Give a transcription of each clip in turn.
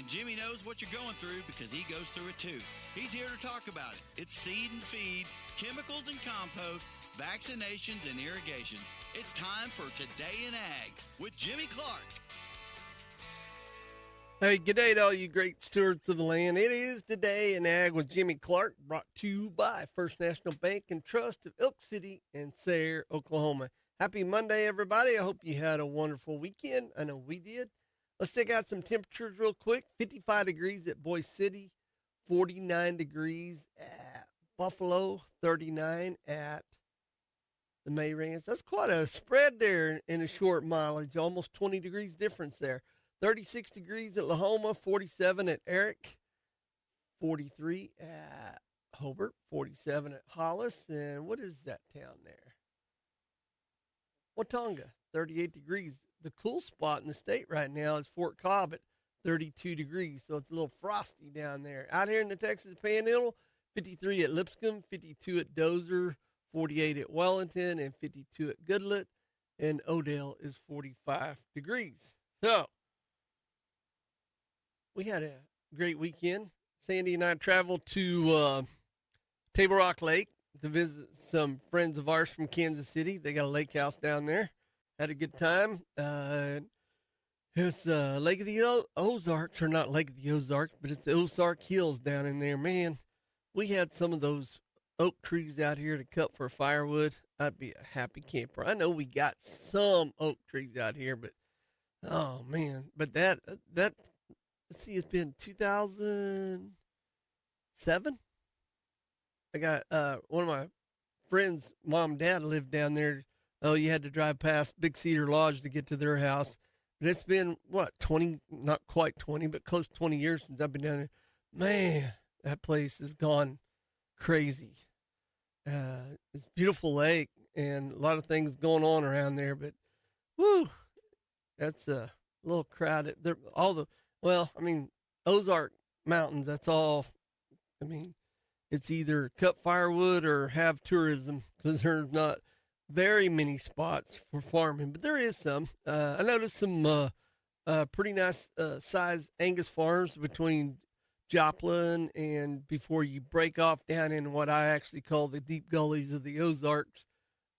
And Jimmy knows what you're going through because he goes through it too. He's here to talk about it. It's seed and feed, chemicals and compost, vaccinations and irrigation. It's time for Today in Ag with Jimmy Clark. Hey, good day to all you great stewards of the land. It is Today in Ag with Jimmy Clark, brought to you by First National Bank and Trust of Elk City and Sayre, Oklahoma. Happy Monday, everybody. I hope you had a wonderful weekend. I know we did. Let's check out some temperatures real quick. 55 degrees at Boise City, 49 degrees at Buffalo, 39 at the May Ranch. That's quite a spread there in a short mileage, almost 20 degrees difference there. 36 degrees at Lahoma, 47 at Eric, 43 at Hobart, 47 at Hollis, and what is that town there? Watonga, 38 degrees. The cool spot in the state right now is Fort Cobb at 32 degrees, so it's a little frosty down there. Out here in the Texas Panhandle, 53 at Lipscomb, 52 at Dozer, 48 at Wellington, and 52 at Goodlet, and Odell is 45 degrees. So, we had a great weekend. Sandy and I traveled to Table Rock Lake to visit some friends of ours from Kansas City. They got a lake house down there. Had a good time. It's Lake of the Ozarks, or not Lake of the Ozarks, but it's the Ozark Hills down in there. Man, we had some of those oak trees out here to cut for firewood. I'd be a happy camper. I know we got some oak trees out here, but oh man, but that let's see, it's been 2007. I got one of my friends' mom and dad lived down there. Oh, you had to drive past Big Cedar Lodge to get to their house. But it's been, 20, not quite 20, but close to 20 years since I've been down there. Man, that place has gone crazy. It's a beautiful lake and a lot of things going on around there. But, whoo, that's a little crowded. Ozark Mountains, that's all. It's either cut firewood or have tourism, because there's not very many spots for farming, but there is some. I noticed some pretty nice size Angus farms between Joplin and before you break off down in what I actually call the deep gullies of the Ozarks.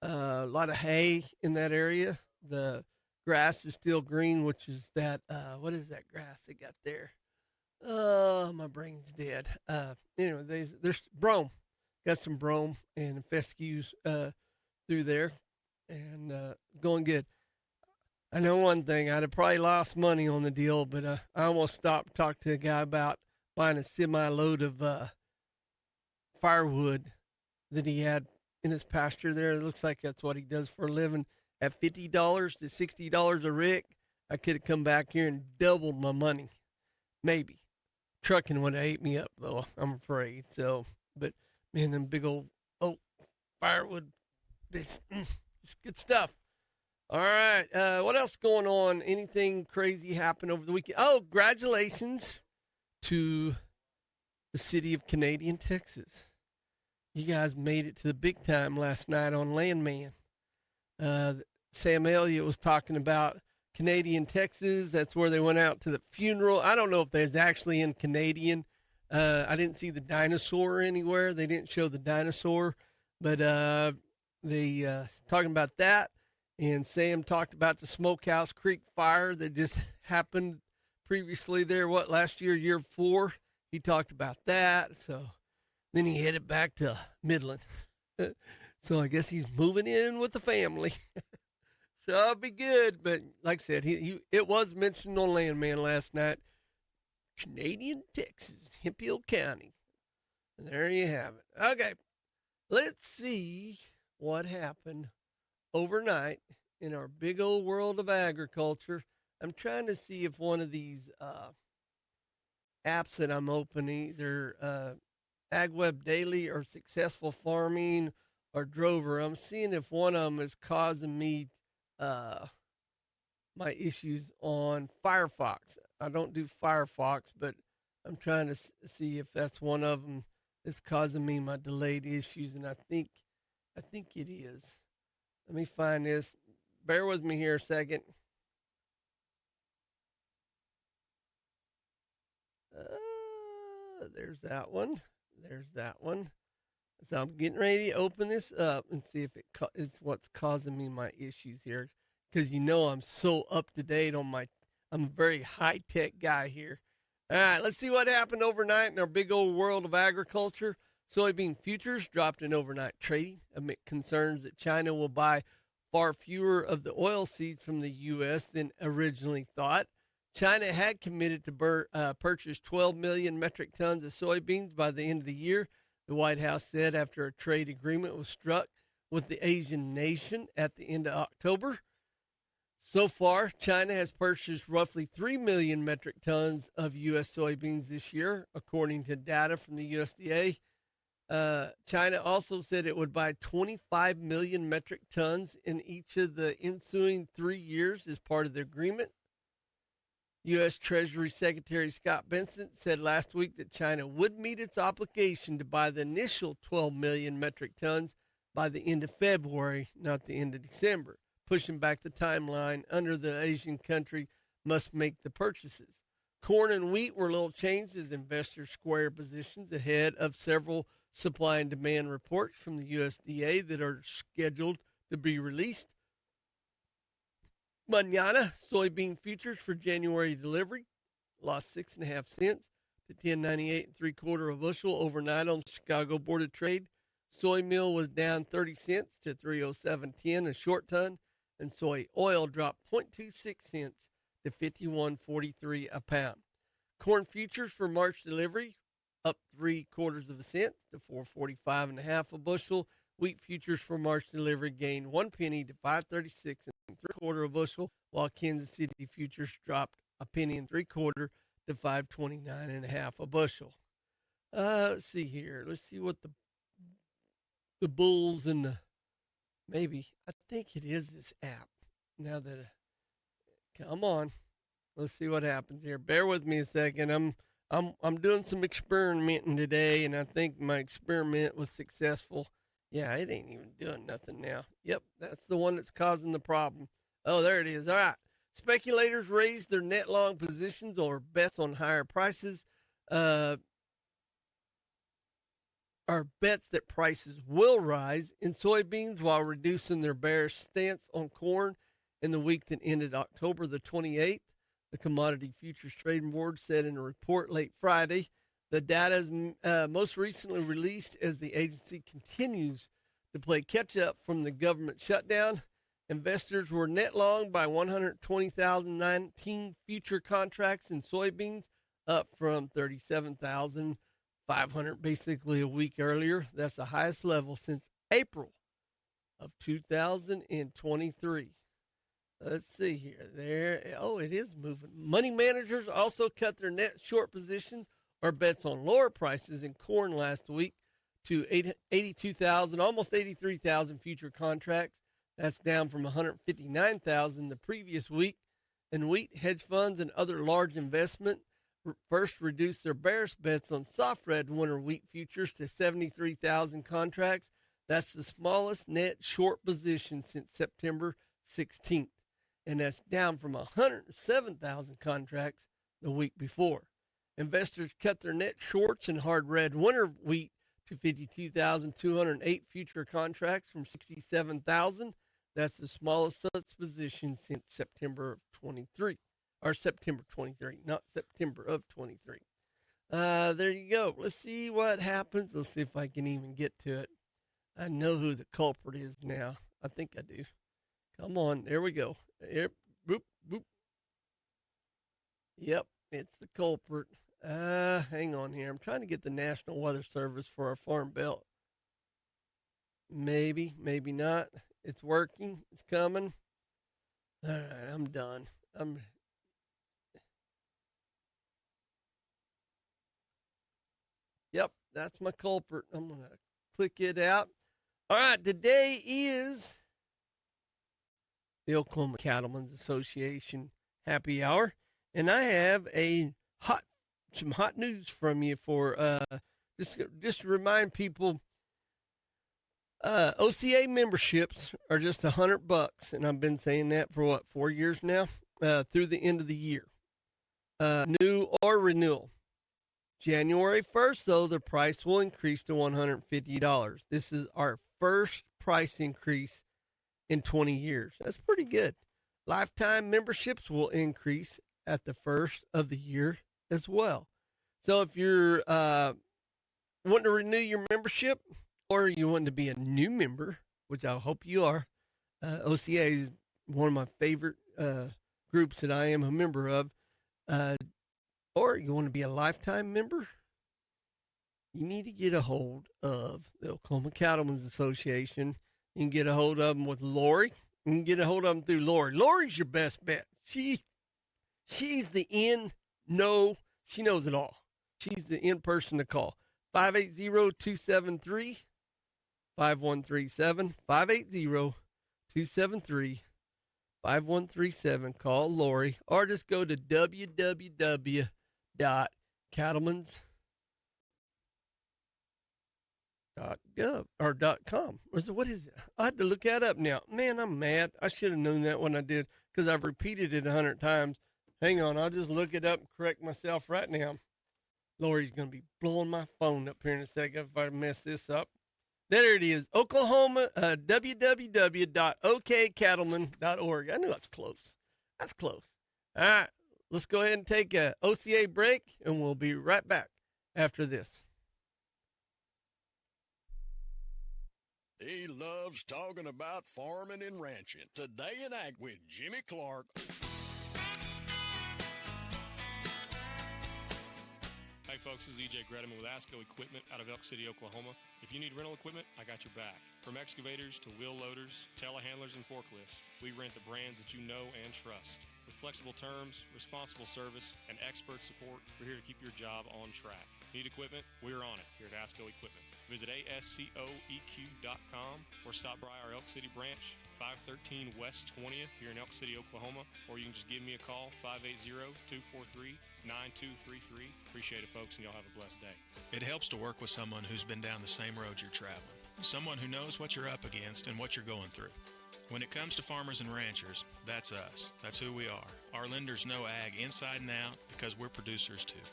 A lot of hay in that area. The grass is still green, which is that, what is that grass they got there? Oh, my brain's dead. There's brome. Got some brome and fescues through there, and going good. I know one thing. I'd have probably lost money on the deal, but I almost stopped, talked to a guy about buying a semi-load of firewood that he had in his pasture there. It looks like that's what he does for a living. At $50 to $60 a rick, I could have come back here and doubled my money. Maybe. Trucking would have ate me up, though, I'm afraid. So, but, man, them big old oak firewood, it's good stuff. All right. What else going on? Anything crazy happened over the weekend? Oh, congratulations to the city of Canadian, Texas. You guys made it to the big time last night on Landman. Sam Elliott was talking about Canadian, Texas. That's where they went out to the funeral. I don't know if they was actually in Canadian. I didn't see the dinosaur anywhere. They didn't show the dinosaur, but they talking about that. And Sam talked about the Smokehouse Creek fire that just happened previously there. Last year before? He talked about that. So then he headed back to Midland. So I guess he's moving in with the family. So I'll be good. But like I said, it was mentioned on Landman last night. Canadian, Texas, Hemphill County. And there you have it. Okay, let's see what happened overnight in our big old world of agriculture. I'm trying to see if one of these apps that I'm opening, either AgWeb Daily or Successful Farming or Drover, I'm seeing if one of them is causing me my issues on Firefox. I don't do Firefox, but I'm trying to see if that's one of them that's causing me my delayed issues, and I think it is. Let me find this. Bear with me here a second. There's that one. There's that one. So I'm getting ready to open this up and see if it's what's causing me my issues here. Because I'm so up to date on I'm a very high tech guy here. All right, let's see what happened overnight in our big old world of agriculture. Soybean futures dropped in overnight trading amid concerns that China will buy far fewer of the oil seeds from the U.S. than originally thought. China had committed to purchase 12 million metric tons of soybeans by the end of the year, the White House said after a trade agreement was struck with the Asian nation at the end of October. So far, China has purchased roughly 3 million metric tons of U.S. soybeans this year, according to data from the USDA. China also said it would buy 25 million metric tons in each of the ensuing 3 years as part of the agreement. U.S. Treasury Secretary Scott Bessent said last week that China would meet its obligation to buy the initial 12 million metric tons by the end of February, not the end of December, pushing back the timeline under the Asian country must make the purchases. Corn and wheat were little changed as investors square positions ahead of several supply and demand reports from the USDA that are scheduled to be released. Mañana, soybean futures for January delivery lost 6.5 cents to 10.98 3/4 a bushel overnight on the Chicago Board of Trade. Soy meal was down 30 cents to 307.10 a short ton, and soy oil dropped 0.26 cents to 51.43 a pound. Corn futures for March delivery up 3/4 cent to 445.5 a bushel. Wheat futures for March delivery gained 1 penny to 5.36 3/4 a bushel, while Kansas City futures dropped 1 penny and 3/4 to 5.29.5 a bushel. Let's see here. Let's see what the bulls and maybe I think it is this app. Now that come on, let's see what happens here. Bear with me a second. I'm doing some experimenting today, and I think my experiment was successful. Yeah, it ain't even doing nothing now. Yep, that's the one that's causing the problem. Oh, there it is. All right. Speculators raised their net long positions or bets on higher prices. Are bets that prices will rise in soybeans while reducing their bearish stance on corn in the week that ended October the 28th. The Commodity Futures Trading Board said in a report late Friday. The data is most recently released as the agency continues to play catch-up from the government shutdown. Investors were net long by 120,019 future contracts in soybeans, up from 37,500 basically a week earlier. That's the highest level since April of 2023. Let's see here. It is moving. Money managers also cut their net short positions or bets on lower prices in corn last week to 82,000, almost 83,000 future contracts. That's down from 159,000 the previous week. In wheat, hedge funds and other large investment first reduced their bearish bets on soft red winter wheat futures to 73,000 contracts. That's the smallest net short position since September 16th, and that's down from 107,000 contracts the week before. Investors cut their net shorts in hard red winter wheat to 52,208 future contracts from 67,000. That's the smallest such position since September of 23, or September 23, not September of 23. There you go. Let's see what happens. Let's see if I can even get to it. I know who the culprit is now. I think I do. Come on. There we go. Here, boop, boop. Yep, it's the culprit. Hang on here. I'm trying to get the National Weather Service for our Farm Belt. Maybe, maybe not. It's working. It's coming. All right, I'm done. Yep, that's my culprit. I'm going to click it out. All right, today is the Oklahoma Cattlemen's Association Happy Hour, and I have some hot news from you for just to remind people. OCA memberships are just $100, and I've been saying that for 4 years now, through the end of the year. New or renewal. January 1st, though, the price will increase to $150. This is our first price increase in 20 years. That's pretty good. Lifetime memberships will increase at the first of the year as well. So if you're wanting to renew your membership or you want to be a new member, which I hope you are, OCA is one of my favorite groups that I am a member of, or you want to be a lifetime member, you need to get a hold of the Oklahoma Cattlemen's Association. You can get a hold of them with Lori. You can get a hold of them through Lori. Lori's your best bet. She's the she knows it all. She's the in person to call. 580-273-5137. 580-273-5137. Call Lori or just go to www.cattlemans.gov or .com. What is it? I had to look that up now. Man, I'm mad. I should have known that when I did because I've repeated it 100 times. Hang on, I'll just look it up and correct myself right now. Lori's going to be blowing my phone up here in a second if I mess this up. There it is. Oklahoma, www.okcattleman.org. I knew that's close. That's close. All right, let's go ahead and take a OCA break, and we'll be right back after this. He loves talking about farming and ranching. Today in Ag with Jimmy Clark. Hey folks, this is EJ Gretaman with ASCO Equipment out of Elk City, Oklahoma. If you need rental equipment, I got your back. From excavators to wheel loaders, telehandlers, and forklifts, we rent the brands that you know and trust. With flexible terms, responsible service, and expert support, we're here to keep your job on track. Need equipment? We're on it here at ASCO Equipment. Visit ASCOEQ.com or stop by our Elk City branch, 513 West 20th here in Elk City, Oklahoma, or you can just give me a call, 580-243-9233. Appreciate it, folks, and y'all have a blessed day. It helps to work with someone who's been down the same road you're traveling, someone who knows what you're up against and what you're going through. When it comes to farmers and ranchers, that's us. That's who we are. Our lenders know ag inside and out because we're producers too.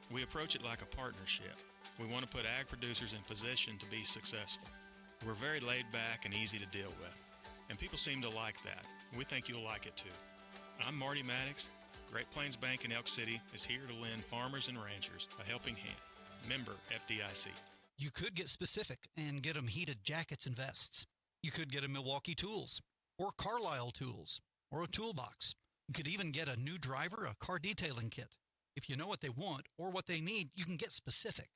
We approach it like a partnership. We want to put ag producers in position to be successful. We're very laid back and easy to deal with, and people seem to like that. We think you'll like it too. I'm Marty Maddox. Great Plains Bank in Elk City is here to lend farmers and ranchers a helping hand. Member FDIC. You could get specific and get them heated jackets and vests. You could get a Milwaukee Tools or Carlisle Tools or a toolbox. You could even get a new driver, a car detailing kit. If you know what they want or what they need, you can get specific.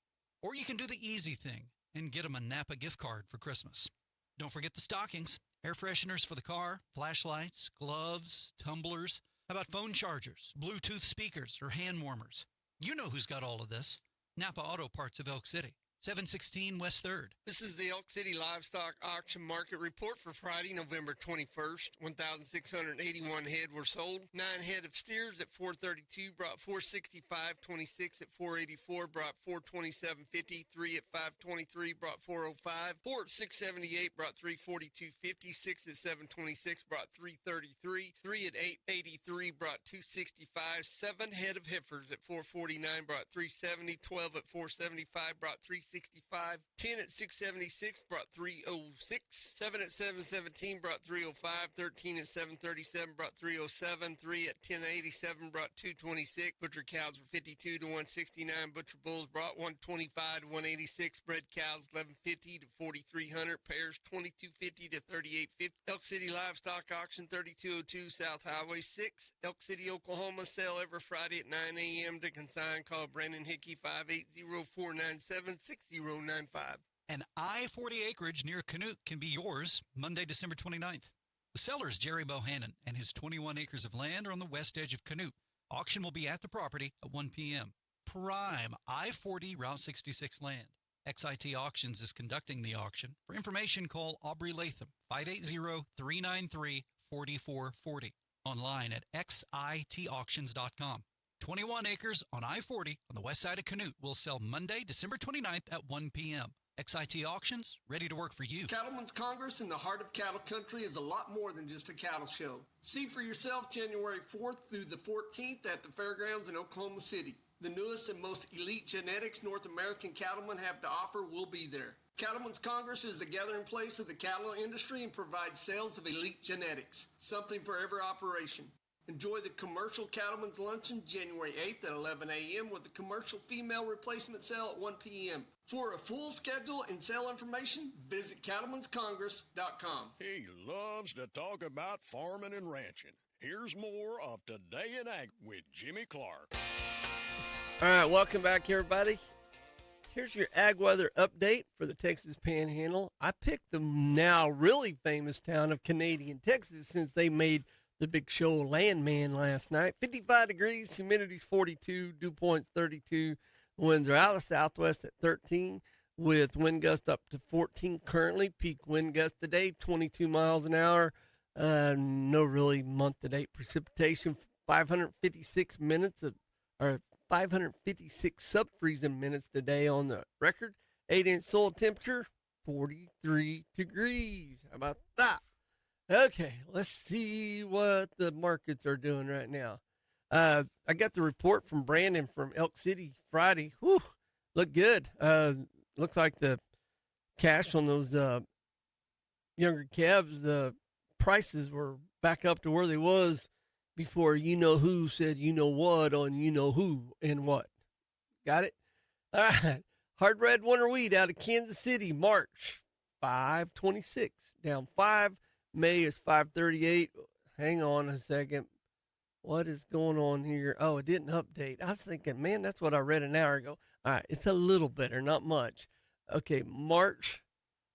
Or you can do the easy thing and get them a Napa gift card for Christmas. Don't forget the stockings, air fresheners for the car, flashlights, gloves, tumblers. How about phone chargers, Bluetooth speakers, or hand warmers? You know who's got all of this. Napa Auto Parts of Elk City. 716 West 3rd. This is the Elk City Livestock Auction Market Report for Friday, November 21st. 1,681 head were sold. 9 head of steers at $432 brought $465.26 at $484 brought $427.50. 3 at $523 brought $405. 4 at $678 brought $342.50. 6 at $726 brought $333. 3 at $883 brought $265. 7 head of heifers at $449 brought $370. 12 at $475 brought $365. 10 at $676 brought $306. 7 at $717 brought $305. 13 at $737 brought $307. 3 at $1087 brought $226. Butcher cows were $52 to $169. Butcher bulls brought $125 to $186. Bred cows $1150 to $4,300. Pairs $2250 to $3850. Elk City Livestock Auction 3202 South Highway 6, Elk City, Oklahoma. Sale every Friday at 9 a.m. To consign, call Brandon Hickey 580-497-6095. An I-40 acreage near Canute can be yours Monday, December 29th. The seller is Jerry Bohannon, and his 21 acres of land are on the west edge of Canute. Auction will be at the property at 1 p.m. Prime I-40 Route 66 land. XIT Auctions is conducting the auction. For information, call Aubrey Latham, 580-393-4440. Online at xitauctions.com. 21 acres on I-40 on the west side of Canute will sell Monday, December 29th at 1 p.m. XIT Auctions, ready to work for you. Cattlemen's Congress in the heart of cattle country is a lot more than just a cattle show. See for yourself January 4th through the 14th at the fairgrounds in Oklahoma City. The newest and most elite genetics North American cattlemen have to offer will be there. Cattlemen's Congress is the gathering place of the cattle industry and provides sales of elite genetics, something for every operation. Enjoy the Commercial Cattlemen's Luncheon January 8th at 11 a.m. with the commercial female replacement sale at 1 p.m. For a full schedule and sale information, visit cattlemen'scongress.com. He loves to talk about farming and ranching. Here's more of Today in Ag with Jimmy Clark. All right, welcome back, everybody. Here's your ag weather update for the Texas Panhandle. I picked the now really famous town of Canadian, Texas, since they made the big show Landman last night. 55 degrees, humidity's 42, dew point's 32. Winds are out of southwest at 13 with wind gust up to 14 currently. Peak wind gust today, 22 miles an hour. No really month-to-date precipitation. 556 sub-freezing minutes today on the record. 8-inch soil temperature, 43 degrees. How about that? Okay, let's see what the markets are doing right now. I got the report from Brandon from Elk City Friday. Whew, looked good. Looks like the cash on those younger calves, the prices were back up to where they was before you know who said you know what on you know who and what. Got it? All right. Hard red winter wheat out of Kansas City, March, 526, down 5. May is 538. Hang on a second. What is going on here? Oh, it didn't update. I was thinking, man, that's what I read an hour ago. All right, it's a little better, not much. Okay, March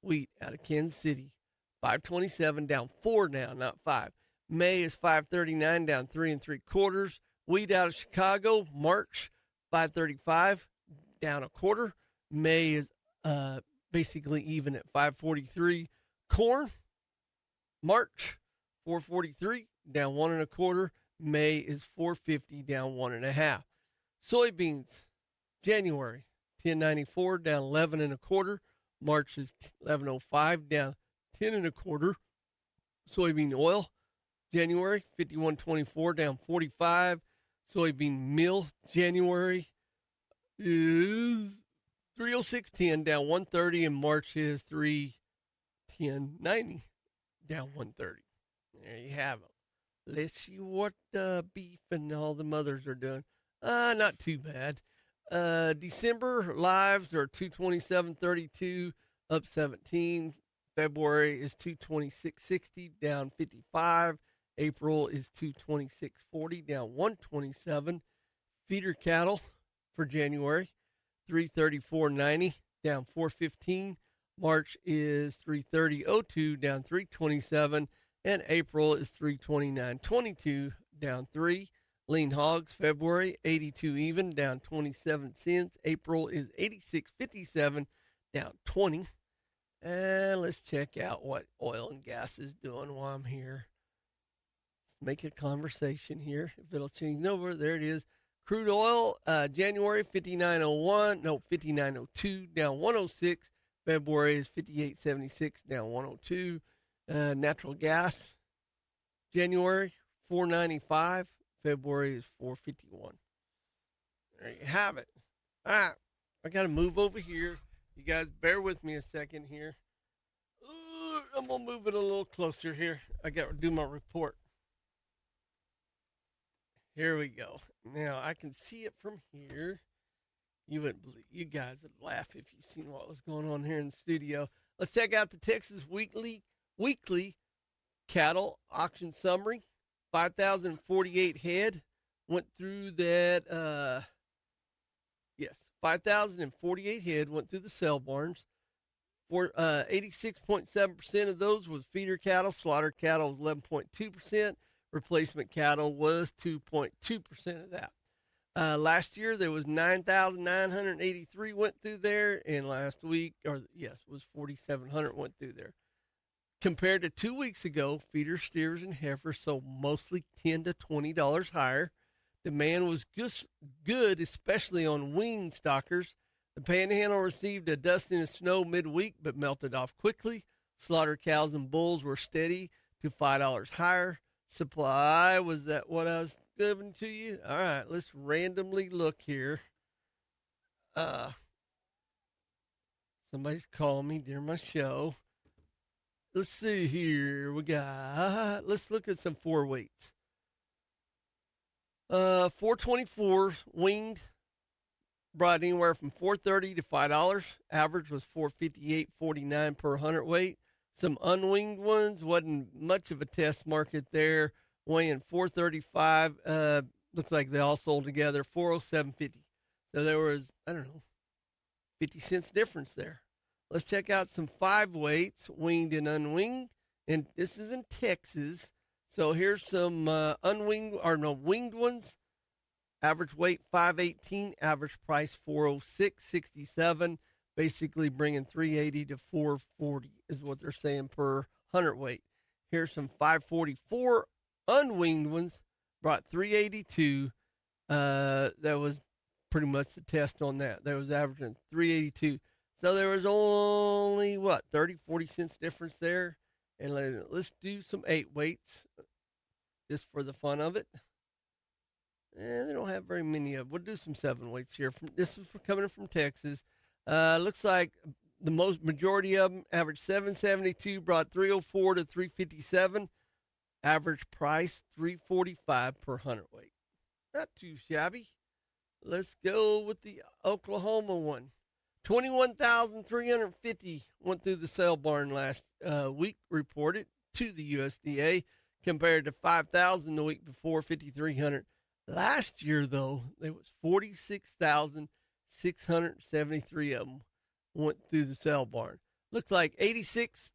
wheat out of Kansas City, 527, down 4 now, not 5. May is 539, down 3 3/4. Wheat out of Chicago, March, 535, down 1/4. May is basically even at 543. Corn, March, 443, down 1 1/4. May is 450, down 1 1/2. Soybeans, January, 1094, down 11 1/4. March is 1105, down 10 1/4. Soybean oil, January, 5124, down 45. Soybean meal, January is 306.10, down 130, and March is 310.90, down 130. There you have it. Let's see what beef and all the mothers are doing. Not too bad. December lives are 227.32, up 17. February is 226.60, down 55. April is 226.40, down 127. Feeder cattle for January, 334.90, down 415. March is 330.02, down 327. And April is 329.22, down 3. Lean hogs, February, 82 even, down 27 cents. April is 86.57, down 20. And let's check out what oil and gas is doing while I'm here. Let's make a conversation here. If it'll change over, there it is. Crude oil, January, 59.02, down 106. February is 58.76, down 102. Natural gas, January, 4.95. February is 4.51. There you have it. All right, I got to move over here. You guys bear with me a second here. I'm going to move it a little closer here. I got to do my report. Here we go. Now, I can see it from here. You wouldn't believe, you guys would laugh if you seen what was going on here in the studio. Let's check out the Texas weekly cattle auction summary. 5,048 head went through that. 5,048 head went through the sale barns. For 86.7% of those was feeder cattle. Slaughter cattle was 11.2%. Replacement cattle was 2.2% of that. Last year there was 9,983 went through there, and last week, was 4,700 went through there. Compared to 2 weeks ago, feeder steers and heifers sold mostly $10 to $20 higher. Demand was good, especially on wean stockers. The Panhandle received a dusting of snow midweek, but melted off quickly. Slaughter cows and bulls were steady to $5 higher. Supply was that what I was given to you? All right, let's randomly look here. Somebody's calling me during my show. Let's see here. Let's look at some 4 weights. 424 winged brought anywhere from $4.30 to $5. Average was $4.58.49 per hundredweight. Some unwinged ones wasn't much of a test market there, weighing $4.35. Looks like they all sold together $4.07.50. So there was, I don't know, 50 cents difference there. Let's check out some 5 weights, winged and unwinged. And this is in Texas. So here's some winged ones. Average weight 518, average price 406.67. Basically bringing 380 to 440 is what they're saying per hundredweight. Here's some 544 unwinged ones, brought 382. That was pretty much the test on that. That was averaging 382. So there was only, 40 cents difference there. And let's do some 8 weights just for the fun of it. And they don't have very many of them. We'll do some 7 weights here. This is coming from Texas. Looks like the majority of them average 772, brought 304 to 357. Average price 345 per hundredweight. Not too shabby. Let's go with the Oklahoma one. 21,350 went through the sale barn last week, reported to the USDA, compared to 5,000 the week before, 5,300. Last year, though, there was 46,673 of them went through the sale barn. Looks like 86%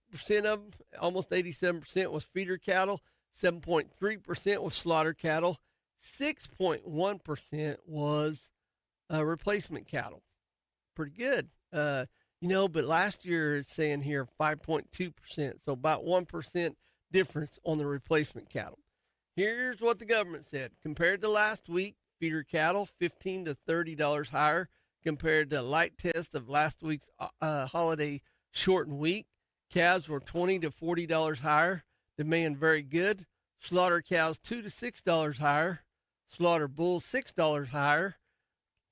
of them, almost 87%, was feeder cattle, 7.3% was slaughter cattle, 6.1% was replacement cattle. Pretty good. But last year it's saying here 5.2%, so about 1% difference on the replacement cattle. Here's what the government said. Compared to last week, feeder cattle $15 to $30 higher compared to light test of last week's holiday shortened week. Calves were $20 to $40 higher. Demand very good. Slaughter cows $2 to $6 higher. Slaughter bulls $6 higher.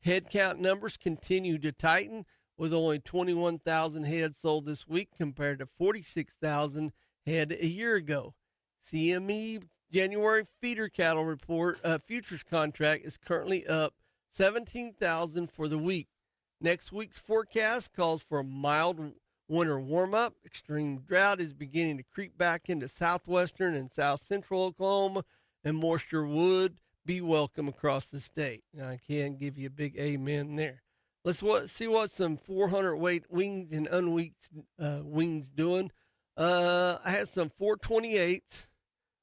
Head count numbers continue to tighten, with only 21,000 head sold this week compared to 46,000 head a year ago. CME January feeder cattle report futures contract is currently up 17,000 for the week. Next week's forecast calls for a mild winter warm-up. Extreme drought is beginning to creep back into southwestern and south central Oklahoma, and moisture would be welcome across the state. Now, I can't give you a big amen there. Let's see what some 400 weight winged and unwinged wings doing. I had some 428s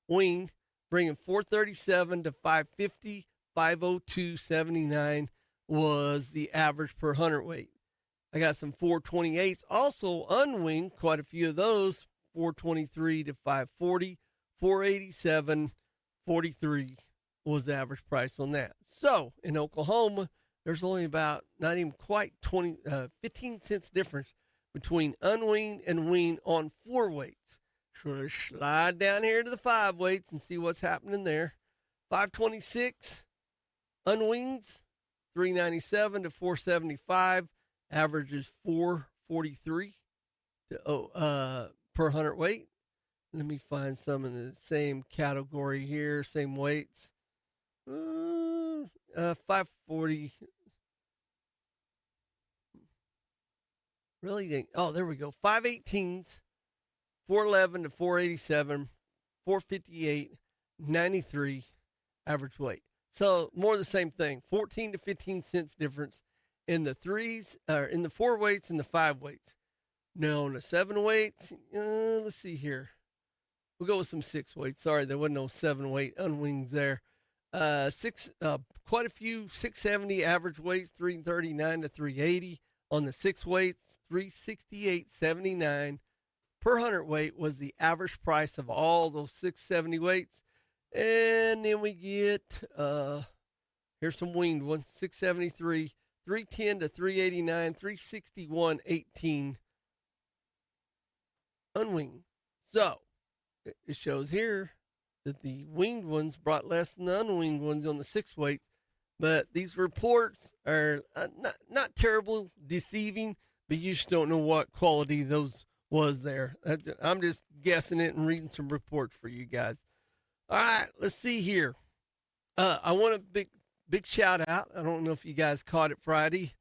winged, bringing 437 to 550. 502.79 was the average per hundredweight. I got some 428s, also unwinged, quite a few of those. 423 to 540. 487.43 was the average price on that. So in Oklahoma, there's only about not even quite 15 cents difference between unweaned and weaned on 4 weights. Sure, slide down here to the 5 weights and see what's happening there. 526 unweaneds, 397 to 475. Average is 443 to per hundredweight. Let me find some in the same category here, same weights. 540. Really? Oh, there we go. 518s, 411 to 487, 458, 93 average weight. So more of the same thing. 14 to 15 cents difference in the 4 weights and the 5 weights. Now on the 7 weights, let's see here. We'll go with some 6 weights. Sorry, there wasn't no 7 weight unwings there. Quite a few 670 average weights, 339 to 380. On the 6 weights, 368.79 per hundredweight was the average price of all those 670 weights. And then we get, here's some winged ones, 673, 310 to 389, 361.18 unwinged. So it shows here that the winged ones brought less than the unwinged ones on the 6 weight. But these reports are not terrible, deceiving, but you just don't know what quality those was there. I'm just guessing it and reading some reports for you guys. All right, let's see here. I want a big shout out. I don't know if you guys caught it Friday,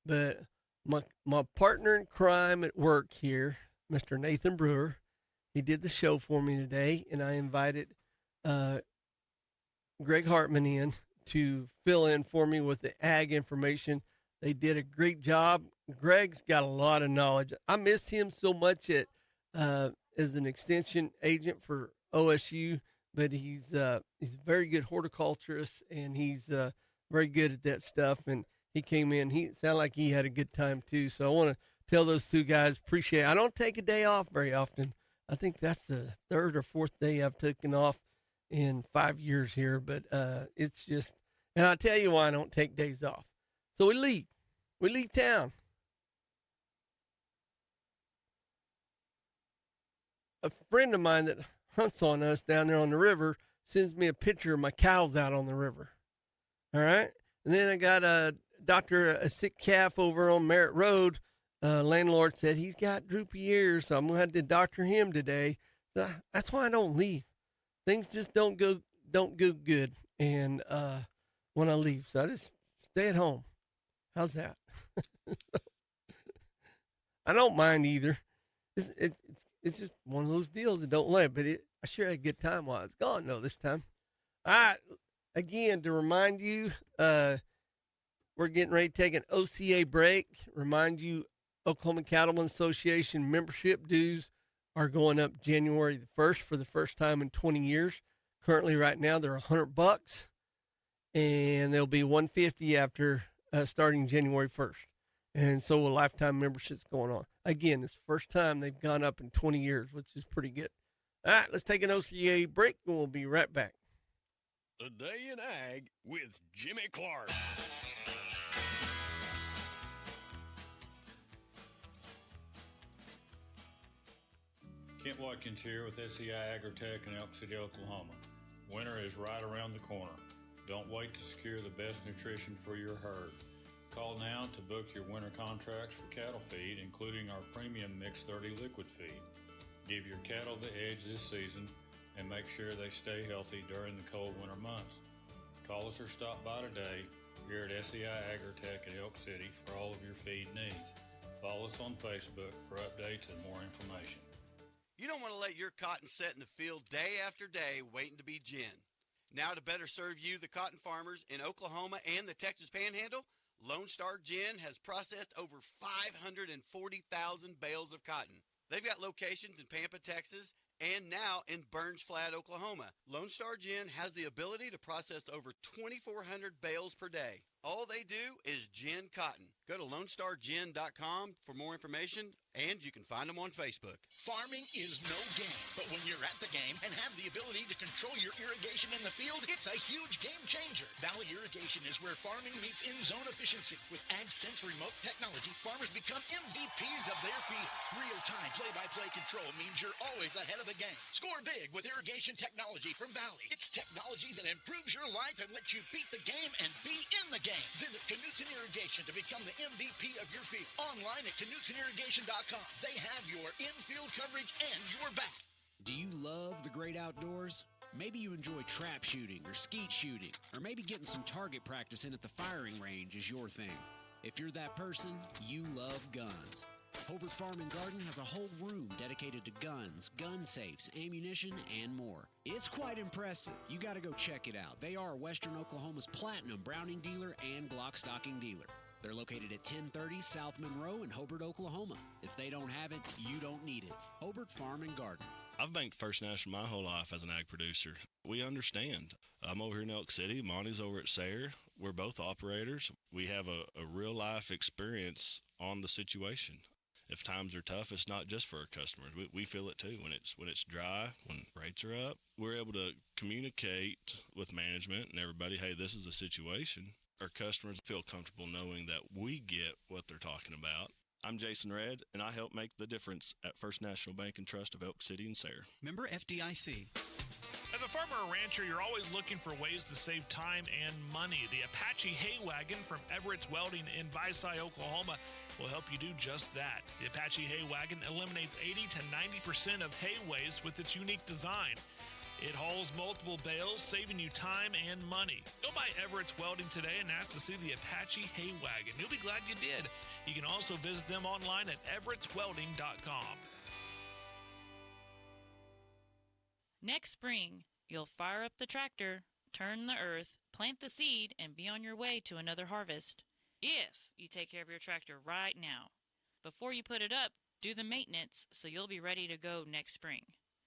but my partner in crime at work here, Mr. Nathan Brewer, he did the show for me today, and I invited Greg Hartman in to fill in for me with the ag information. They did a great job. Greg's got a lot of knowledge. I miss him so much as an extension agent for OSU, but he's a very good horticulturist, and he's very good at that stuff. And he came in. He sounded like he had a good time too. So I want to tell those two guys, appreciate it. I don't take a day off very often. I think that's the third or fourth day I've taken off in 5 years here, but it's just, and I'll tell you why I don't take days off. So we leave town. A friend of mine that hunts on us down there on the river sends me a picture of my cows out on the river. All right. And then I got a sick calf over on Merritt Road. Landlord said he's got droopy ears, so I'm going to have to doctor him today. So that's why I don't leave. Things just don't go good. And when I leave, so I just stay at home. How's that? I don't mind either. It's just one of those deals that don't let. But I sure had a good time while I was gone, though, this time. All right. Again, to remind you, we're getting ready to take an OCA break. Remind you, Oklahoma Cattlemen Association membership dues are going up January the 1st for the first time in 20 years. Currently, right now, they're $100, and they'll be $150 after starting January 1st. And so a lifetime membership's going on. Again, it's the first time they've gone up in 20 years, which is pretty good. All right, let's take an OCA break, and we'll be right back. The Day in Ag with Jimmy Clark. Kent Watkins here with SEI Agritech in Elk City, Oklahoma. Winter is right around the corner. Don't wait to secure the best nutrition for your herd. Call now to book your winter contracts for cattle feed, including our premium Mix 30 liquid feed. Give your cattle the edge this season and make sure they stay healthy during the cold winter months. Call us or stop by today here at SEI Agritech in Elk City for all of your feed needs. Follow us on Facebook for updates and more information. You don't want to let your cotton set in the field day after day waiting to be gin. Now to better serve you, the cotton farmers in Oklahoma and the Texas Panhandle, Lone Star Gin has processed over 540,000 bales of cotton. They've got locations in Pampa, Texas, and now in Burns Flat, Oklahoma. Lone Star Gin has the ability to process over 2,400 bales per day. All they do is gin cotton. Go to LoneStarGin.com for more information, and you can find them on Facebook. Farming is no game, but when you're at the game and have the ability to control your irrigation in the field, it's a huge game changer. Valley Irrigation is where farming meets in-zone efficiency. With AgSense remote technology, farmers become MVPs of their fields. Real-time play-by-play control means you're always ahead of the game. Score big with irrigation technology from Valley. It's technology that improves your life and lets you beat the game and be in the game. Visit Knutson Irrigation to become the MVP of your field. Online at KnutSonIrrigation.com. They have your in-field coverage and your back. Do you love the great outdoors? Maybe you enjoy trap shooting or skeet shooting, or maybe getting some target practice in at the firing range is your thing. If you're that person, you love guns. Hobart Farm and Garden has a whole room dedicated to guns, gun safes, ammunition, and more. It's quite impressive. You got to go check it out. They are Western Oklahoma's platinum Browning dealer and Glock stocking dealer. They're located at 1030 South Monroe in Hobart, Oklahoma. If they don't have it, you don't need it. Hobart Farm and Garden. I've banked First National my whole life as an ag producer. We understand. I'm over here in Elk City. Monty's over at Sayre. We're both operators. We have a real-life experience on the situation. If times are tough, it's not just for our customers. We feel it too. When it's dry, when rates are up, we're able to communicate with management and everybody, hey, this is the situation. Our customers feel comfortable knowing that we get what they're talking about. I'm Jason Redd, and I help make the difference at First National Bank and Trust of Elk City and Sayre. Member FDIC. As As a farmer or rancher, you're always looking for ways to save time and money. The Apache Hay Wagon from Everett's Welding in Visay, Oklahoma will help you do just that. The Apache Hay Wagon eliminates 80 to 90% of hay waste with its unique design. It hauls multiple bales, saving you time and money. Go by Everett's Welding today and ask to see the Apache Hay Wagon. You'll be glad you did. You can also visit them online at everettswelding.com. Next spring, you'll fire up the tractor, turn the earth, plant the seed, and be on your way to another harvest. If you take care of your tractor right now. Before you put it up, do the maintenance so you'll be ready to go next spring.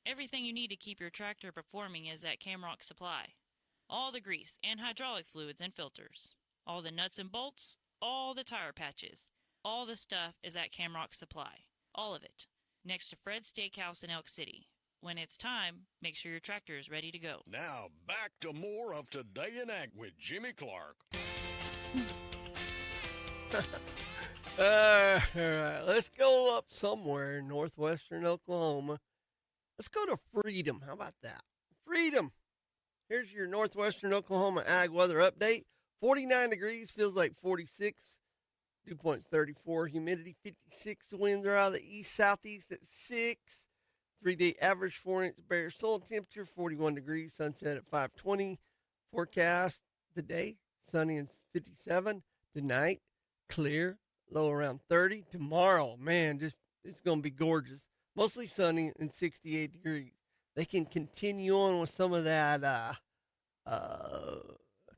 Everything you need to keep your tractor performing is at Camrock Supply. All the grease and hydraulic fluids and filters. All the nuts and bolts, all the tire patches. All the stuff is at Camrock Supply. All of it. Next to Fred's Steakhouse in Elk City. When it's time, make sure your tractor is ready to go. Now, back to more of Today in Ag with Jimmy Clark. All right, let's go up somewhere in northwestern Oklahoma. Let's go to Freedom. How about that? Freedom. Here's your northwestern Oklahoma ag weather update. 49 degrees, feels like 46. Dew point's 34. Humidity 56. Winds are out of the east-southeast at 6. 3-day average 4-inch bare soil temperature, 41 degrees, sunset at 5:20. Forecast today, sunny and 57. Tonight, clear, low around 30. Tomorrow, man, it's going to be gorgeous. Mostly sunny and 68 degrees. They can continue on with some of that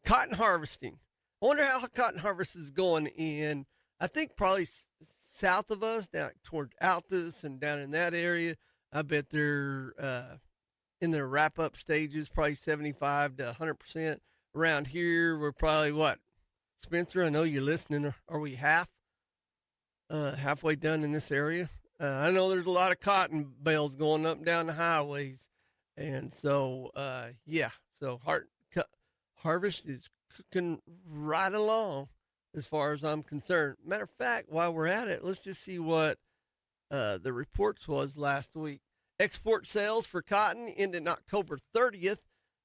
cotton harvesting. I wonder how cotton harvest is going in, I think probably south of us, down toward Altus and down in that area. I bet they're in their wrap-up stages, probably 75 to 100%. Around here, we're probably, what, Spencer, I know you're listening. Are we halfway done in this area? I know there's a lot of cotton bales going up and down the highways. And so, so harvest is cooking right along as far as I'm concerned. Matter of fact, while we're at it, let's just see what the reports was last week. Export sales for cotton ended October 30th.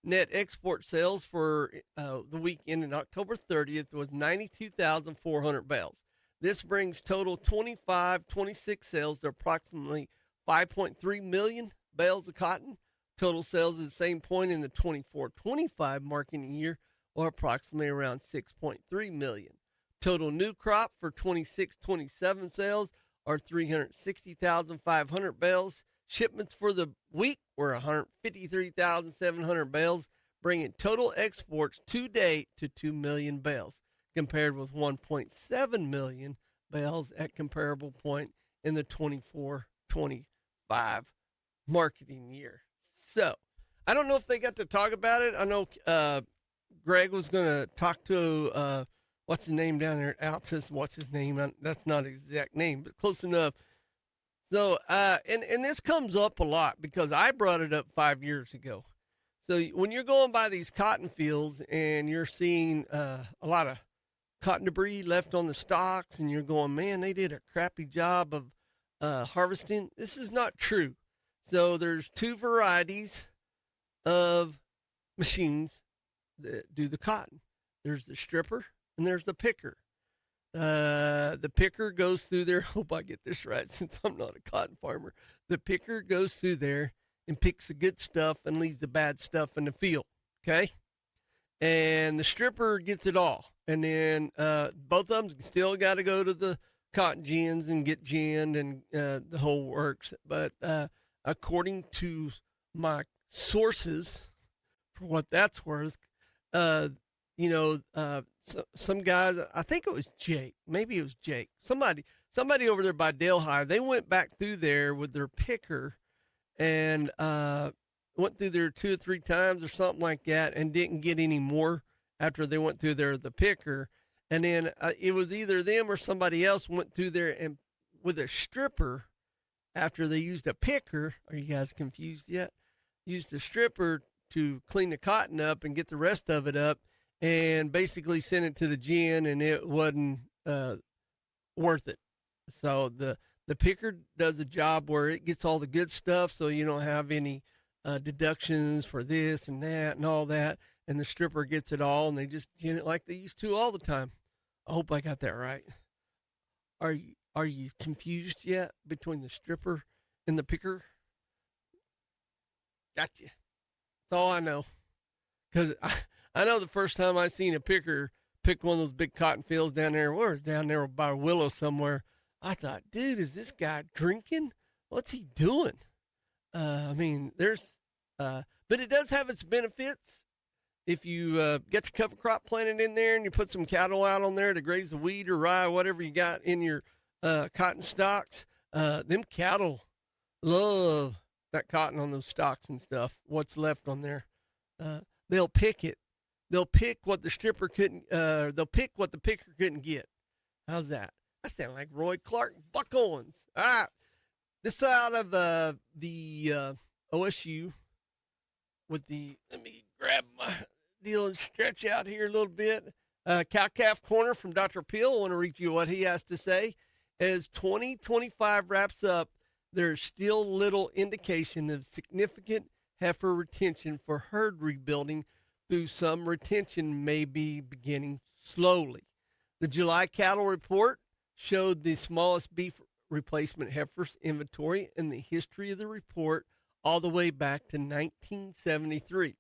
Net export sales for the week ending October 30th was 92,400 bales. This brings total 25-26 sales to approximately 5.3 million bales of cotton. Total sales at the same point in the 24-25 marketing year were approximately around 6.3 million. Total new crop for 26-27 sales are 360,500 bales. Shipments for the week were 153,700 bales, bringing total exports to date to 2 million bales, compared with 1.7 million bales at comparable point in the 24-25 marketing year. So, I don't know if they got to talk about it. I know Greg was going to talk to, what's his name down there? Altus, what's his name? That's not his exact name, but close enough. So, and this comes up a lot because I brought it up 5 years ago. So when you're going by these cotton fields and you're seeing a lot of cotton debris left on the stalks and you're going, man, they did a crappy job of harvesting. This is not true. So there's two varieties of machines that do the cotton. There's the stripper and there's the picker. The picker goes through there. Hope I get this right since I'm not a cotton farmer. The picker goes through there and picks the good stuff and leaves the bad stuff in the field. Okay. And the stripper gets it all. And then, both of them still got to go to the cotton gins and get ginned and, the whole works. But, according to my sources, for what that's worth, some guys, I think it was Jake, maybe it was Jake, somebody over there by Delhi, they went back through there with their picker and went through there 2 or 3 times or something like that and didn't get any more after they went through there, the picker. And then it was either them or somebody else went through there and with a stripper after they used a picker. Are you guys confused yet? Used the stripper to clean the cotton up and get the rest of it up, and basically sent it to the gin, and it wasn't worth it. So the picker does a job where it gets all the good stuff, so you don't have any deductions for this and that and all that, and the stripper gets it all, and they just get it like they used to all the time. I hope I got that right. Are you confused yet between the stripper and the picker? Gotcha. That's all I know. Because I know the first time I seen a picker pick one of those big cotton fields down there, where it's down there by a willow somewhere, I thought, dude, is this guy drinking? What's he doing? I mean, but it does have its benefits. If you get your cover crop planted in there and you put some cattle out on there to graze the wheat or rye, whatever you got in your cotton stocks, them cattle love that cotton on those stalks and stuff, what's left on there. They'll pick it. They'll pick what the stripper couldn't, they'll pick what the picker couldn't get. How's that? I sound like Roy Clark, Buck Owens. All right. This out of the OSU with let me grab my deal and stretch out here a little bit. Cow-calf corner from Dr. Peel. I want to read you what he has to say. As 2025 wraps up, there's still little indication of significant heifer retention for herd rebuilding, though some retention may be beginning slowly. The July cattle report showed the smallest beef replacement heifers inventory in the history of the report all the way back to 1973.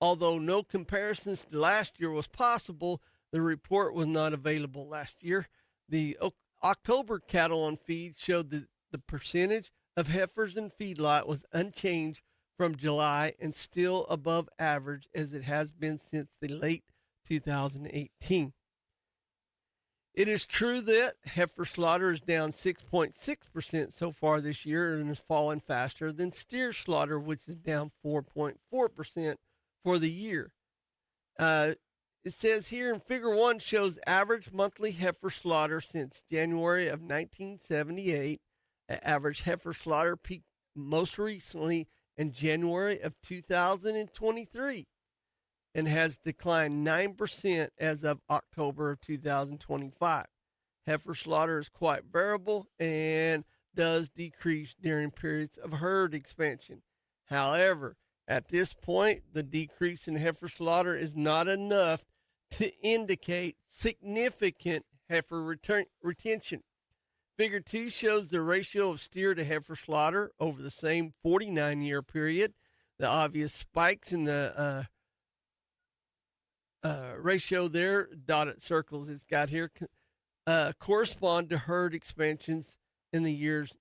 Although no comparisons to last year was possible, the report was not available last year. The October cattle on feed showed that the percentage of heifers in feedlot was unchanged from July and still above average as it has been since the late 2018. It is true that heifer slaughter is down 6.6% so far this year and is falling faster than steer slaughter, which is down 4.4% for the year. It says here in Figure 1 shows average monthly heifer slaughter since January of 1978. Average heifer slaughter peaked most recently in January of 2023 and has declined 9% as of October of 2025. Heifer slaughter is quite variable and does decrease during periods of herd expansion. However, at this point, the decrease in heifer slaughter is not enough to indicate significant heifer retention. Figure 2 shows the ratio of steer to heifer slaughter over the same 49-year period. The obvious spikes in the ratio there, dotted circles it's got here, correspond to herd expansions in the years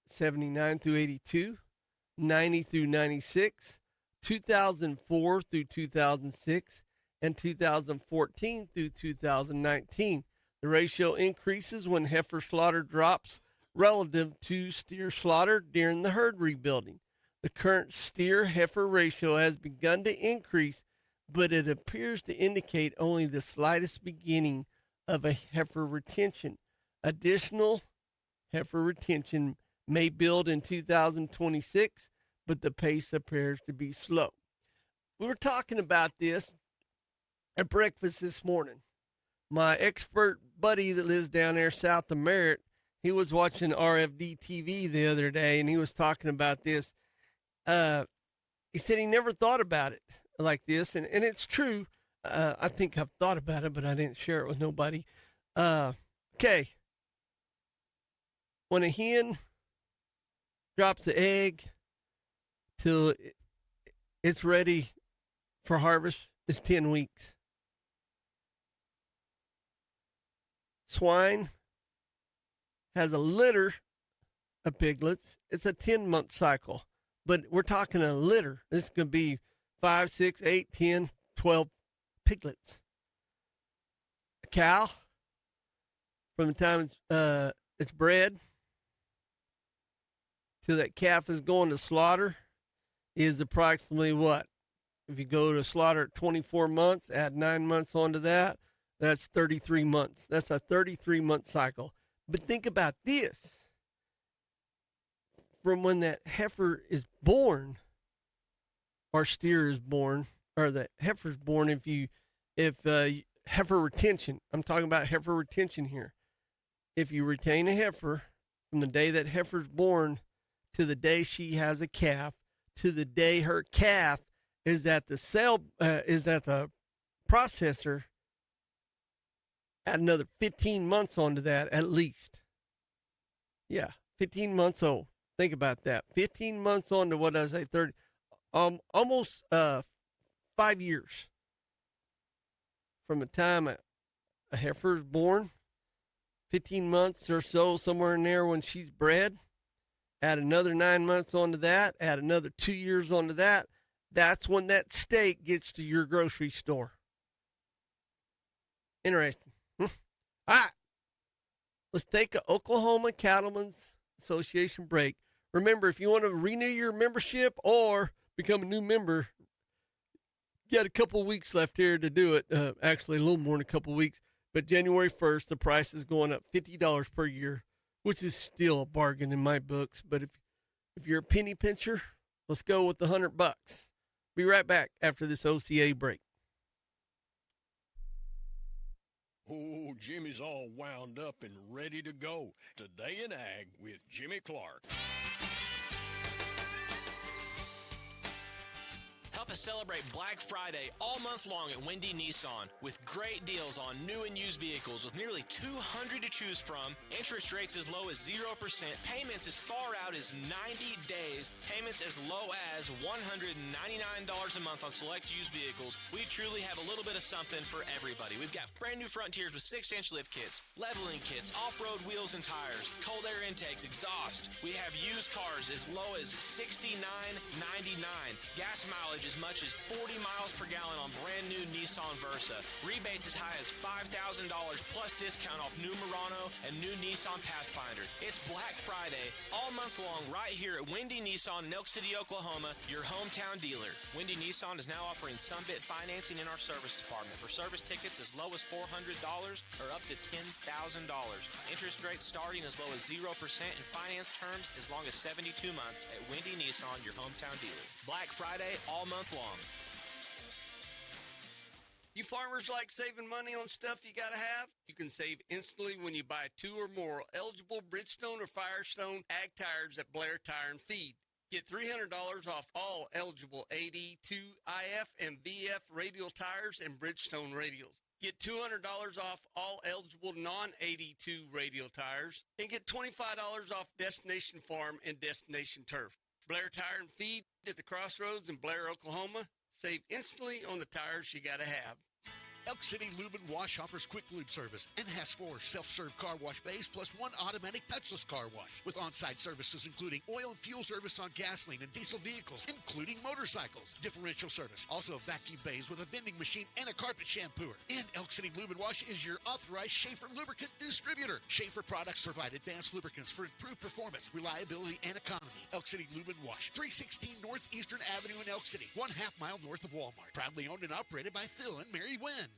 79 through 82, 90 through 96, 2004 through 2006, and 2014 through 2019. The ratio increases when heifer slaughter drops relative to steer slaughter during the herd rebuilding. The current steer-heifer ratio has begun to increase, but it appears to indicate only the slightest beginning of a heifer retention. Additional heifer retention may build in 2026, but the pace appears to be slow. We were talking about this at breakfast this morning. My expert buddy that lives down there south of Merritt, he was watching RFD TV the other day, and he was talking about this. He said he never thought about it like this, and it's true. I think I've thought about it, but I didn't share it with nobody. Okay. When a hen drops an egg till it's ready for harvest, it's 10 weeks. Swine has a litter of piglets. It's a 10-month cycle, but we're talking a litter. This could be 5, 6, 8, 10, 12 piglets. A cow, from the time it's bred till that calf is going to slaughter, is approximately what? If you go to slaughter at 24 months, add 9 months onto that, that's 33 months. That's a 33-month cycle. But think about this. From when that heifer is born, or steer is born, or the heifer is born, if heifer retention, I'm talking about heifer retention here. If you retain a heifer from the day that heifer is born to the day she has a calf, to the day her calf is at the processor. Add another 15 months onto that at least. Yeah, 15 months old. Think about that. 15 months on to what did I say? 30, almost 5 years from the time a heifer is born. 15 months or so, somewhere in there when she's bred. Add another 9 months onto that. Add another 2 years onto that. That's when that steak gets to your grocery store. Interesting. All right. Let's take an Oklahoma Cattlemen's Association break. Remember, if you want to renew your membership or become a new member, you got a couple of weeks left here to do it. Actually, a little more than a couple of weeks. But January 1st, the price is going up $50 per year, which is still a bargain in my books. But if you're a penny pincher, let's go with the $100. Be right back after this OCA break. Oh, Jimmy's all wound up and ready to go. Today in Ag with Jimmy Clark. Help us celebrate Black Friday all month long at Wendy Nissan with great deals on new and used vehicles with nearly 200 to choose from. Interest rates as low as 0%. Payments as far out as 90 days. Payments as low as $199 a month on select used vehicles. We truly have a little bit of something for everybody. We've got brand new Frontiers with 6-inch lift kits, leveling kits, off-road wheels and tires, cold air intakes, exhaust. We have used cars as low as $69.99. Gas mileage as much as 40 miles per gallon on brand new Nissan Versa. Rebates as high as $5,000 plus discount off new Murano and new Nissan Pathfinder. It's Black Friday all month long right here at Wendy Nissan in Elk City, Oklahoma, your hometown dealer. Wendy Nissan is now offering Sunbit financing in our service department for service tickets as low as $400 or up to $10,000. Interest rates starting as low as 0% and finance terms as long as 72 months at Wendy Nissan, your hometown dealer. Black Friday all month long. You farmers like saving money on stuff you gotta have? You can save instantly when you buy 2 or more eligible Bridgestone or Firestone ag tires at Blair Tire and Feed. Get $300 off all eligible AD, 2IF, and VF radial tires and Bridgestone radials. Get $200 off all eligible non-AD2 radial tires and get $25 off Destination Farm and Destination Turf. Blair Tire and Feed at the Crossroads in Blair, Oklahoma. Save instantly on the tires you gotta have. Elk City Lube and Wash offers quick lube service and has 4 self-serve car wash bays plus 1 automatic touchless car wash with on-site services including oil and fuel service on gasoline and diesel vehicles, including motorcycles, differential service, also vacuum bays with a vending machine and a carpet shampooer. And Elk City Lube and Wash is your authorized Schaefer lubricant distributor. Schaefer products provide advanced lubricants for improved performance, reliability, and economy. Elk City Lube and Wash, 316 Northeastern Avenue in Elk City, 1/2 mile north of Walmart. Proudly owned and operated by Phil and Mary Wynn.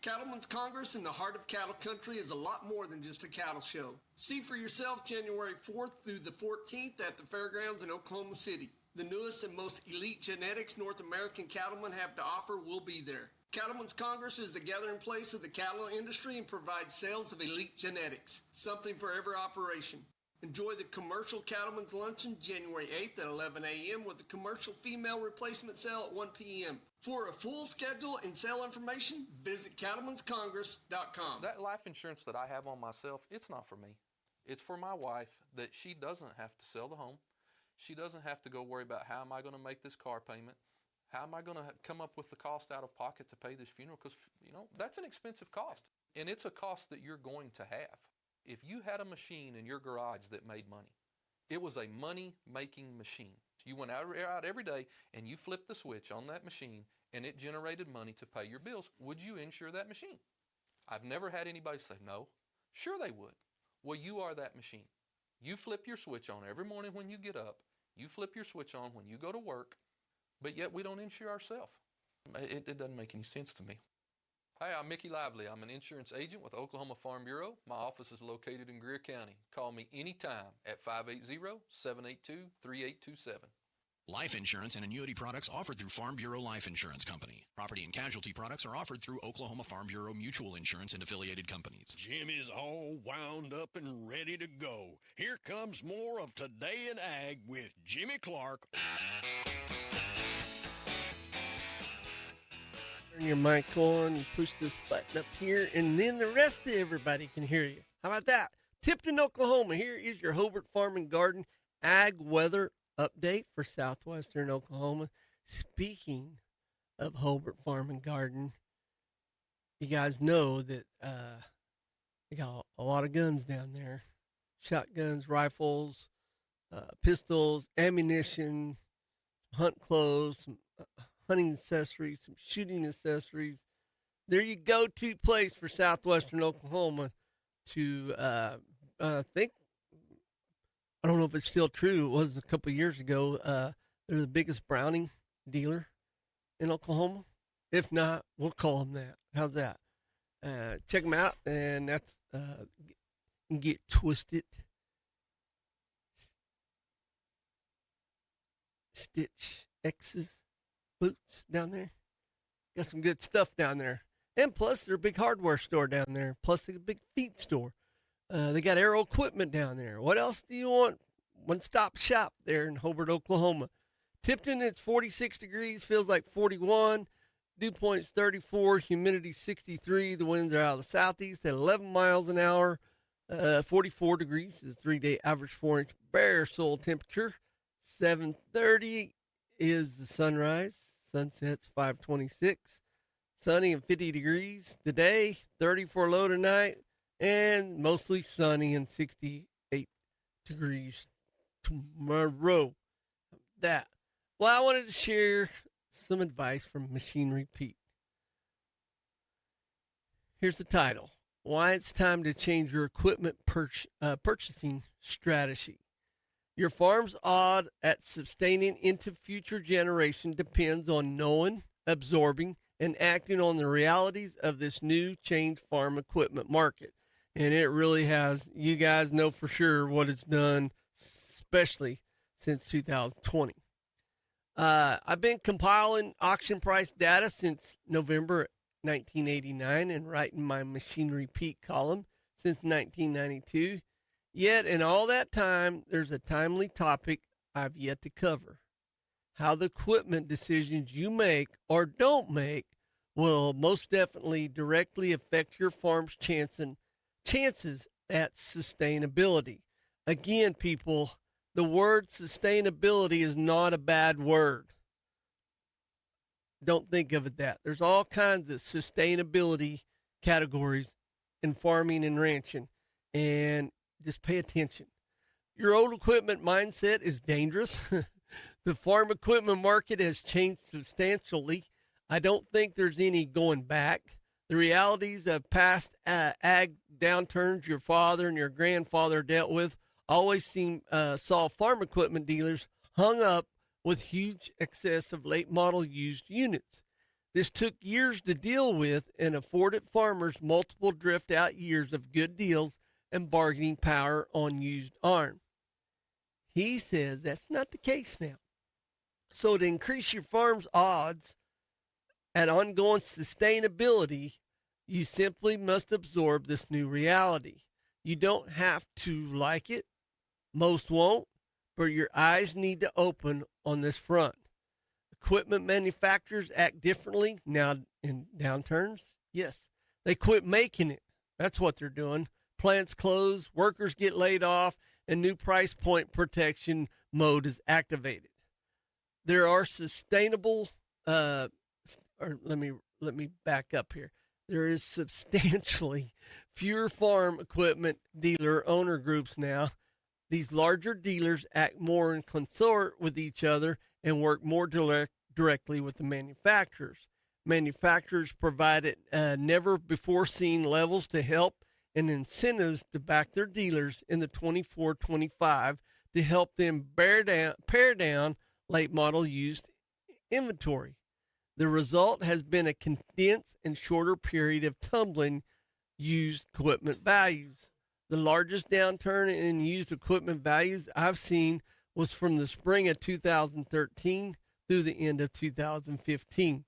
Cattlemen's Congress in the heart of cattle country is a lot more than just a cattle show. See for yourself January 4th through the 14th at the fairgrounds in Oklahoma City. The newest and most elite genetics North American cattlemen have to offer will be there. Cattlemen's Congress is the gathering place of the cattle industry and provides sales of elite genetics, something for every operation. Enjoy the commercial Cattlemen's Luncheon January 8th at 11 a.m. with the commercial female replacement sale at 1 p.m. For a full schedule and sale information, visit cattlemenscongress.com. That life insurance that I have on myself, it's not for me. It's for my wife that she doesn't have to sell the home. She doesn't have to go worry about how am I going to make this car payment? How am I going to come up with the cost out of pocket to pay this funeral? Because, that's an expensive cost. And it's a cost that you're going to have. If you had a machine in your garage that made money, it was a money-making machine. You went out every day and you flipped the switch on that machine and it generated money to pay your bills. Would you insure that machine? I've never had anybody say no. Sure they would. Well, you are that machine. You flip your switch on every morning when you get up. You flip your switch on when you go to work, but yet we don't insure ourselves. It doesn't make any sense to me. Hi, I'm Mickey Lively. I'm an insurance agent with Oklahoma Farm Bureau. My office is located in Greer County. Call me anytime at 580-782-3827. Life insurance and annuity products offered through Farm Bureau Life Insurance Company. Property and casualty products are offered through Oklahoma Farm Bureau Mutual Insurance and affiliated companies. Jimmy's all wound up and ready to go. Here comes more of Today in Ag with Jimmy Clark. Turn your mic on and push this button up here, and then the rest of everybody can hear you. How about that? Tipton, Oklahoma. Here is your Hobart Farm and Garden ag weather update for southwestern Oklahoma. Speaking of Hobart Farm and Garden, you guys know that they got a lot of guns down there. Shotguns, rifles, pistols, ammunition, hunt clothes, some hunting accessories, some shooting accessories. They're your go-to place for southwestern Oklahoma to think. I don't know if it's still true. It was a couple of years ago. They're the biggest Browning dealer in Oklahoma. If not, we'll call them that. How's that? Check them out, and that's Get Twisted Stitch X's boots down there. Got some good stuff down there. And plus, they're a big hardware store down there. Plus, they're a big feed store. They got aero equipment down there. What else do you want? One-stop shop there in Hobart, Oklahoma. Tipton, it's 46 degrees, feels like 41. Dew point's 34, humidity 63. The winds are out of the southeast at 11 miles an hour. 44 degrees is the 3-day average 4-inch bare soil temperature. 7:30 is the sunrise. Sunset's 5:26. Sunny and 50 degrees today. 34 low tonight, and mostly sunny and 68 degrees tomorrow. That. Well, I wanted to share some advice from Machinery Pete. Here's the title: Why It's Time to Change Your Equipment Purchasing Strategy. Your farm's odds at sustaining into future generation depends on knowing, absorbing, and acting on the realities of this new changed farm equipment market. And it really has. You guys know for sure what it's done, especially since 2020. I've been compiling auction price data since November 1989 and writing my Machinery Pete column since 1992. Yet in all that time, there's a timely topic I've yet to cover: how the equipment decisions you make or don't make will most definitely directly affect your farm's chances at sustainability. Again, people, the word sustainability is not a bad word. Don't think of it that. There's all kinds of sustainability categories in farming and ranching, and just pay attention. Your old equipment mindset is dangerous. The farm equipment market has changed substantially. I don't think there's any going back. The realities of past ag downturns your father and your grandfather dealt with always saw farm equipment dealers hung up with huge excess of late model used units. This took years to deal with and afforded farmers multiple drift out years of good deals and bargaining power on used arm. He says that's not the case now. So to increase your farm's odds at ongoing sustainability, you simply must absorb this new reality. You don't have to like it. Most won't, but your eyes need to open on this front. Equipment manufacturers act differently now in downturns. Yes, they quit making it. That's what they're doing. Plants close, workers get laid off, and new price point protection mode is activated. There are sustainable, let me back up here. There is substantially fewer farm equipment dealer owner groups now. These larger dealers act more in consort with each other and work more directly with the manufacturers. Manufacturers provided never before seen levels to help and incentives to back their dealers in the 24-25 to help them pare down late model used inventory. The result has been a condensed and shorter period of tumbling used equipment values. The largest downturn in used equipment values I've seen was from the spring of 2013 through the end of 2015.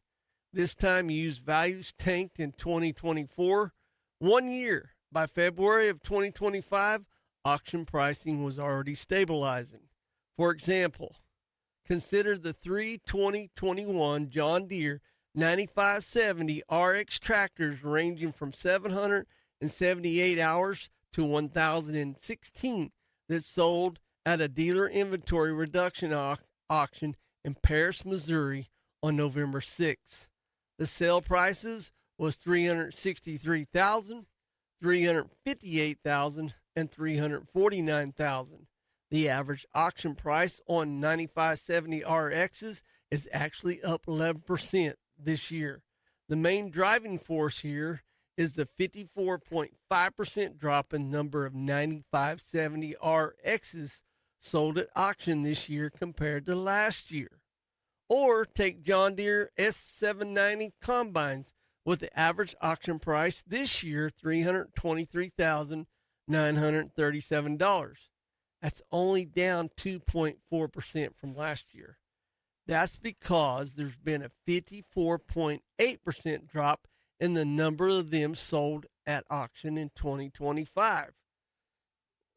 This time used values tanked in 2024. 1 year. By February of 2025, auction pricing was already stabilizing. For example, consider the 2021 John Deere 9570 RX tractors ranging from 778 hours to 1,016 that sold at a dealer inventory reduction auction in Paris, Missouri on November 6th. The sale prices was $363,000, $358,000, and $349,000. The average auction price on 9570 RXs is actually up 11% this year. The main driving force here is the 54.5% drop in number of 9570 RXs sold at auction this year compared to last year. Or take John Deere S790 combines with the average auction price this year $323,937. That's only down 2.4% from last year. That's because there's been a 54.8% drop in the number of them sold at auction in 2025. I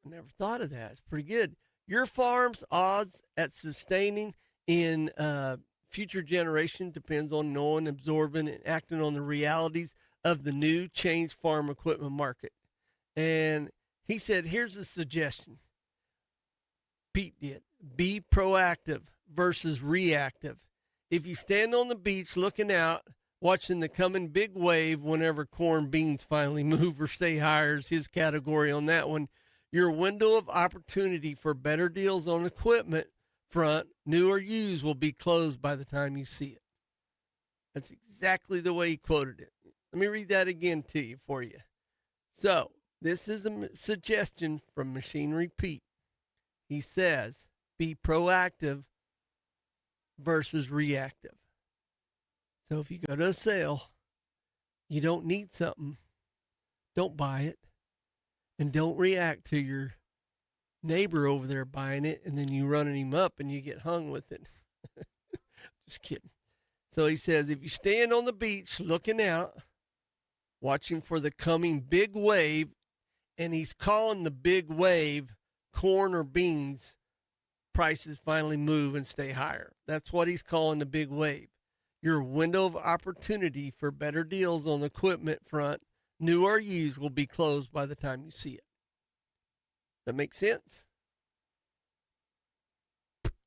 never thought of that. It's pretty good. Your farm's odds at sustaining in future generation depends on knowing, absorbing, and acting on the realities of the new changed farm equipment market. And he said, here's a suggestion. Pete did. Be proactive versus reactive. If you stand on the beach looking out, watching the coming big wave whenever corn beans finally move or stay higher is his category on that one, your window of opportunity for better deals on equipment front, new or used, will be closed by the time you see it. That's exactly the way he quoted it. Let me read that again to you for you. So, this is a suggestion from Machinery Pete. He says, be proactive versus reactive. So if you go to a sale, you don't need something, don't buy it, and don't react to your neighbor over there buying it, and then you running him up and you get hung with it. Just kidding. So he says, if you stand on the beach looking out, watching for the coming big wave, and he's calling the big wave corn or beans, prices finally move and stay higher. That's what he's calling the big wave. Your window of opportunity for better deals on the equipment front, new or used, will be closed by the time you see it. That makes sense?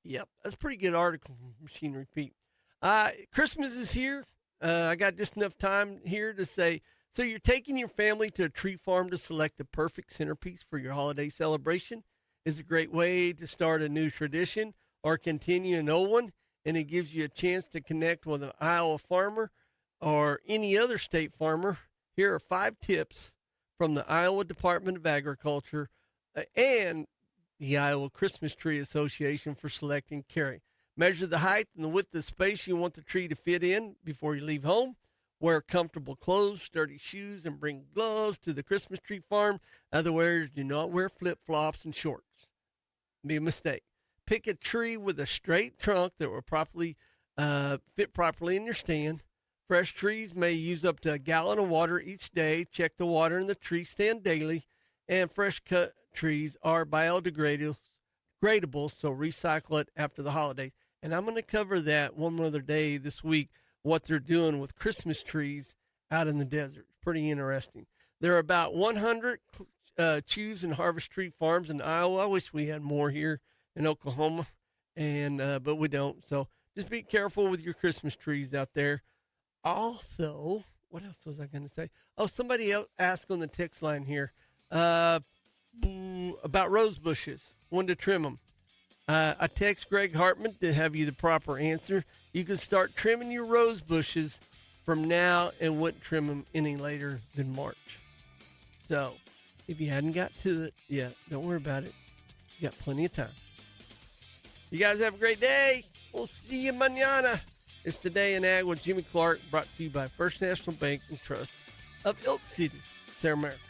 Yep, that's a pretty good article from Machinery Pete. Christmas is here. I got just enough time here to say, so you're taking your family to a tree farm to select the perfect centerpiece for your holiday celebration. Is a great way to start a new tradition or continue an old one, and it gives you a chance to connect with an Iowa farmer or any other state farmer. Here are 5 tips from the Iowa Department of Agriculture and the Iowa Christmas Tree Association for selecting carry. Measure the height and the width of space you want the tree to fit in before you leave home. Wear comfortable clothes, sturdy shoes, and bring gloves to the Christmas tree farm. Other words, do not wear flip-flops and shorts. Be a mistake. Pick a tree with a straight trunk that will properly fit properly in your stand. Fresh trees may use up to a gallon of water each day. Check the water in the tree stand daily. And fresh cut trees are biodegradable, so recycle it after the holidays. And I'm going to cover that one other day this week, what they're doing with Christmas trees out in the desert. Pretty interesting. There are about 100 choose and harvest tree farms in Iowa. I wish we had more here in Oklahoma, but we don't. So just be careful with your Christmas trees out there. Also, what else was I going to say? Oh, somebody else asked on the text line here about rose bushes, when to trim them. I text Greg Hartman to have you the proper answer. You can start trimming your rose bushes from now and wouldn't trim them any later than March. So if you hadn't got to it yet, don't worry about it. You got plenty of time. You guys have a great day. We'll see you mañana. It's Today in Ag with Jimmy Clark, brought to you by First National Bank and Trust of Elk City, Sarah America.